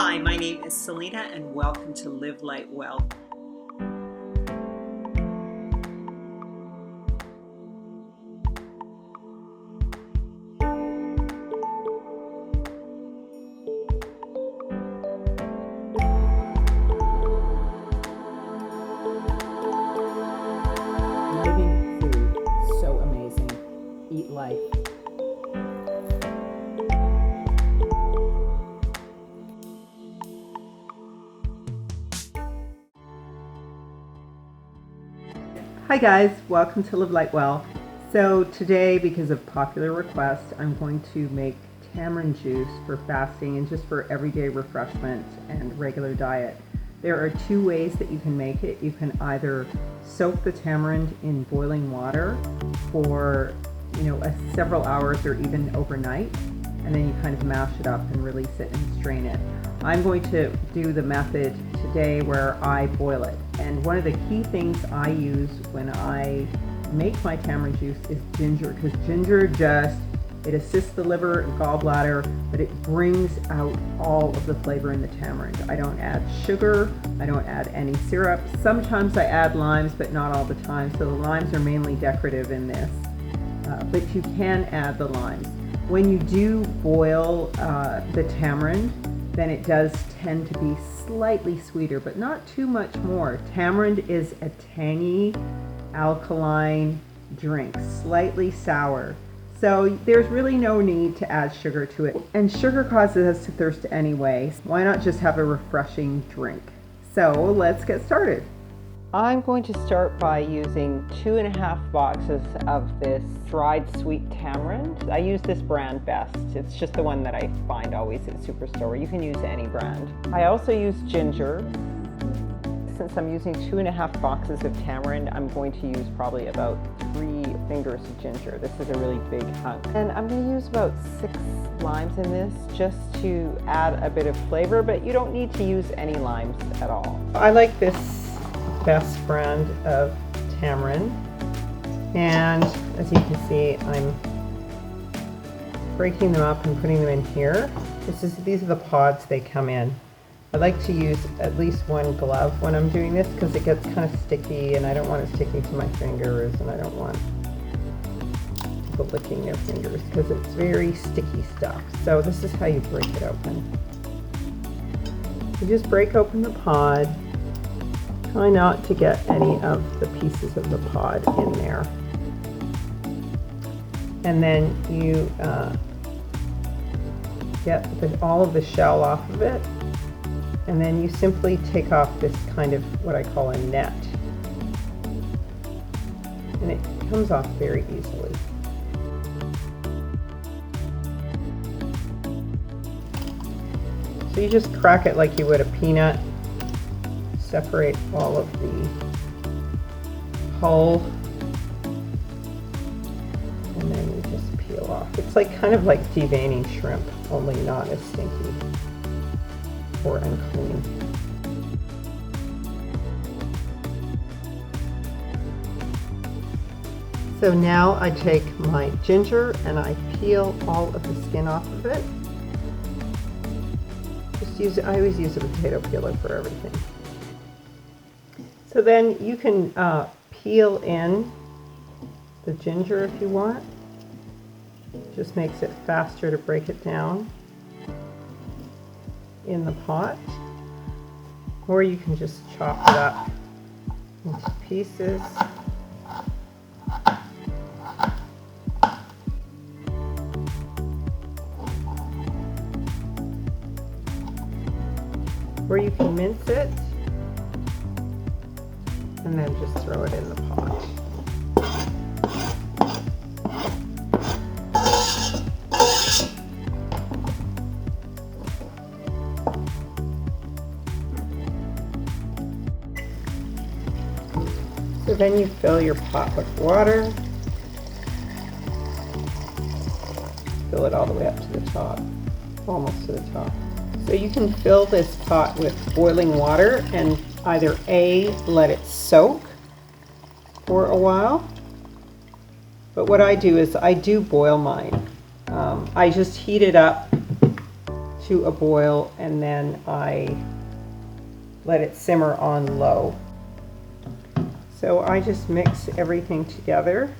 Hi, my name is Selena and welcome to Live Light Well. Living food, so amazing. Eat life. Hi guys, welcome to Live Light Well. So today, because of popular request, I'm going to make tamarind juice for fasting and just for everyday refreshment and regular diet. There are two ways that you can make it. You can either soak the tamarind in boiling water for several hours or even overnight, and then you kind of mash it up and release it and strain it. I'm going to do the method today where I boil it. And one of the key things I use when I make my tamarind juice is ginger, because ginger it assists the liver and gallbladder, but it brings out all of the flavor in the tamarind. I don't add sugar, I don't add any syrup. Sometimes I add limes, but not all the time. So the limes are mainly decorative in this, but you can add the limes. When you do boil the tamarind, then it does tend to be slightly sweeter, but not too much more. Tamarind is a tangy, alkaline drink, slightly sour. So there's really no need to add sugar to it. And sugar causes us to thirst anyway. Why not just have a refreshing drink? So let's get started. I'm going to start by using 2.5 boxes of this dried sweet tamarind. I use this brand best. It's just the one that I find always at Superstore. You can use any brand. I also use ginger. Since I'm using 2.5 boxes of tamarind, I'm going to use probably about 3 fingers of ginger. This is a really big hunk. And I'm going to use about 6 limes in this just to add a bit of flavor, but you don't need to use any limes at all. I like this best brand of tamarind, and as you can see, I'm breaking them up and putting them in here. These are the pods they come in. I like to use at least one glove when I'm doing this because it gets kind of sticky and I don't want it sticking to my fingers, and I don't want people licking their fingers because it's very sticky stuff. So this is how you break it open. You just break open the pod. Try not to get any of the pieces of the pod in there. And then you get all of the shell off of it. And then you simply take off this kind of what I call a net. And it comes off very easily. So you just crack it like you would a peanut. Separate all of the hull, and then you just peel off. It's kind of like deveining shrimp, only not as stinky or unclean. So now I take my ginger and I peel all of the skin off of it. I always use a potato peeler for everything. So then you can peel in the ginger if you want. Just makes it faster to break it down in the pot. Or you can just chop it up into pieces. Or you can mince it and then just throw it in the pot. So then you fill your pot with water. Fill it all the way up to the top, almost to the top. So you can fill this pot with boiling water and either A, let it soak for a while, but what I do is I do boil mine. I just heat it up to a boil, and then I let it simmer on low. So I just mix everything together.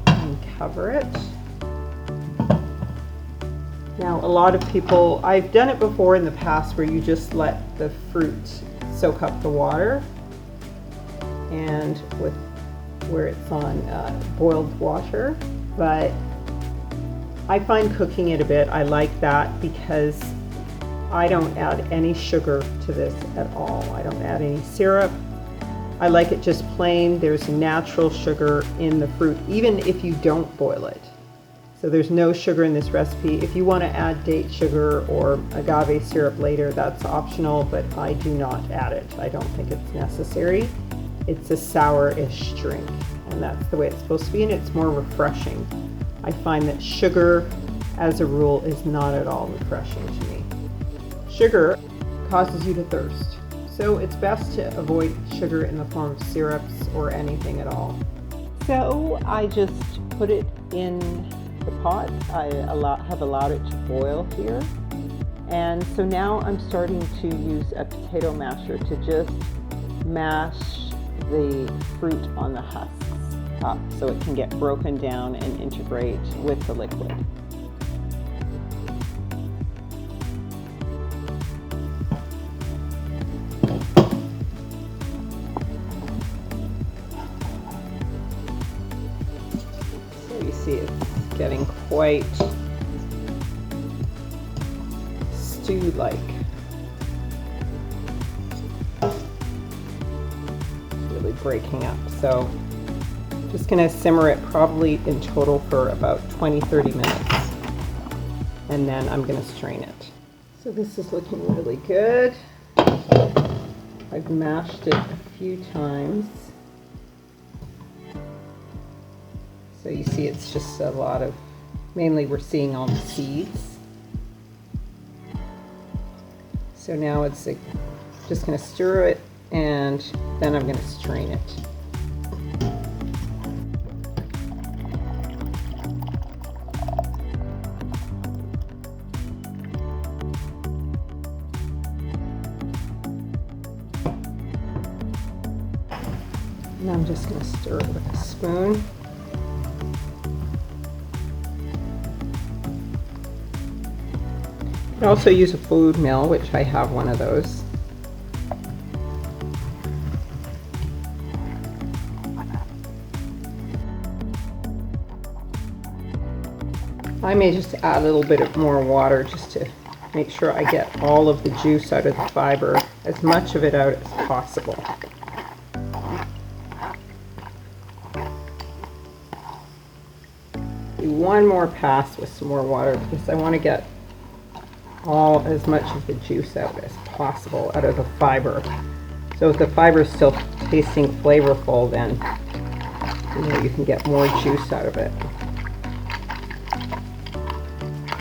And cover it. Now, a lot of people, I've done it before in the past where you just let the fruit soak up the water, and with where it's on boiled water, but I find cooking it a bit, I like that because I don't add any sugar to this at all. I don't add any syrup. I like it just plain. There's natural sugar in the fruit, even if you don't boil it. So there's no sugar in this recipe. If you want to add date sugar or agave syrup later, that's optional, but I do not add it. I don't think it's necessary. It's a sour-ish drink, and that's the way it's supposed to be, and it's more refreshing. I find that sugar, as a rule, is not at all refreshing to me. Sugar causes you to thirst, so it's best to avoid sugar in the form of syrups or anything at all. So I just put it in the pot. I have allowed it to boil here, and so now I'm starting to use a potato masher to just mash the fruit on the husks up so it can get broken down and integrate with the liquid. So you see it's getting quite stew-like. Really breaking up. So just going to simmer it probably in total for about 20-30 minutes, and then I'm going to strain it. So this is looking really good. I've mashed it a few times. So you see it's just a lot of, mainly we're seeing all the seeds. So now it's just going to stir it, and then I'm going to strain it. And I'm just going to stir it with a spoon. You can also use a food mill, which I have one of those. I may just add a little bit more water just to make sure I get all of the juice out of the fiber, as much of it out as possible. Do one more pass with some more water because I want to get as much of the juice out as possible out of the fiber. So if the fiber is still tasting flavorful, then you can get more juice out of it.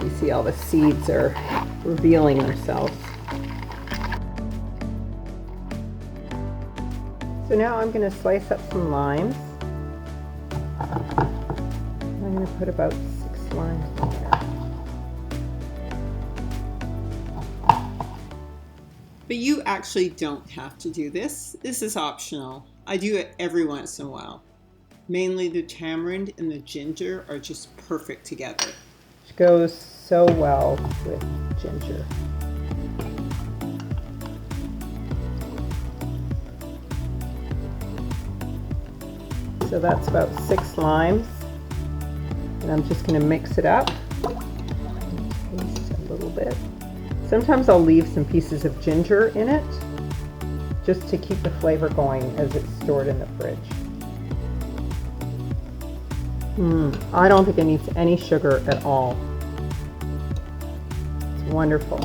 You see all the seeds are revealing themselves. So now I'm going to slice up some limes. I'm going to put about 6 limes in there. But you actually don't have to do this. This is optional. I do it every once in a while. Mainly the tamarind and the ginger are just perfect together. Which goes so well with ginger. So that's about 6 limes. And I'm just going to mix it up. Taste a little bit. Sometimes I'll leave some pieces of ginger in it just to keep the flavor going as it's stored in the fridge. I don't think it needs any sugar at all. It's wonderful.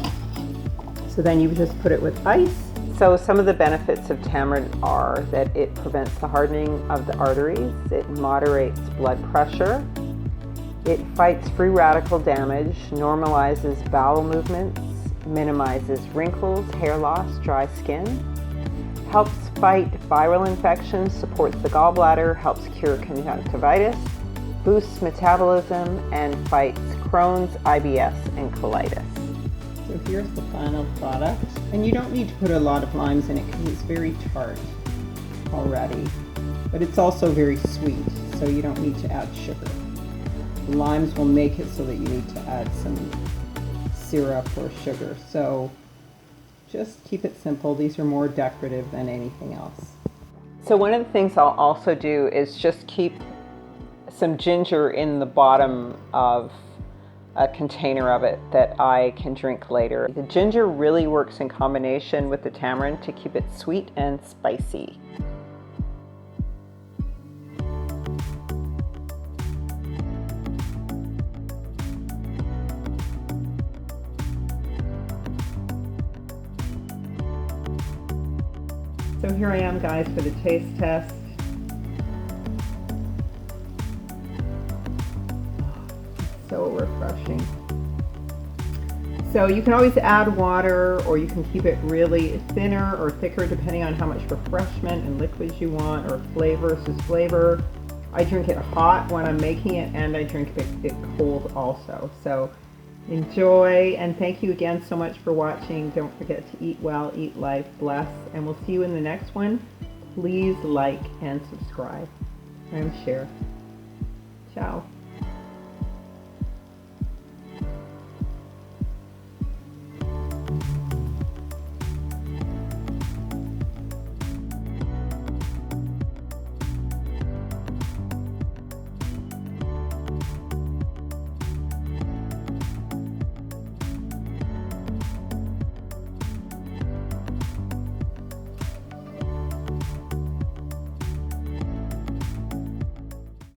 So then you just put it with ice. So some of the benefits of tamarind are that it prevents the hardening of the arteries, it moderates blood pressure, it fights free radical damage, normalizes bowel movements, minimizes wrinkles, hair loss, dry skin. Helps fight viral infections, supports the gallbladder, helps cure conjunctivitis, boosts metabolism, and fights Crohn's, IBS, and colitis. So here's the final product. And you don't need to put a lot of limes in it because it's very tart already. But it's also very sweet, so you don't need to add sugar. The limes will make it so that you need to add some syrup or sugar. So just keep it simple. These are more decorative than anything else. So one of the things I'll also do is just keep some ginger in the bottom of a container of it that I can drink later. The ginger really works in combination with the tamarind to keep it sweet and spicy. So here I am, guys, for the taste test. So refreshing. So you can always add water, or you can keep it really thinner or thicker depending on how much refreshment and liquids you want, or flavor versus flavor. I drink it hot when I'm making it, and I drink it cold also. So enjoy, and thank you again so much for watching. Don't forget to eat well, eat life, bless, and we'll see you in the next one. Please like and subscribe and share. Ciao.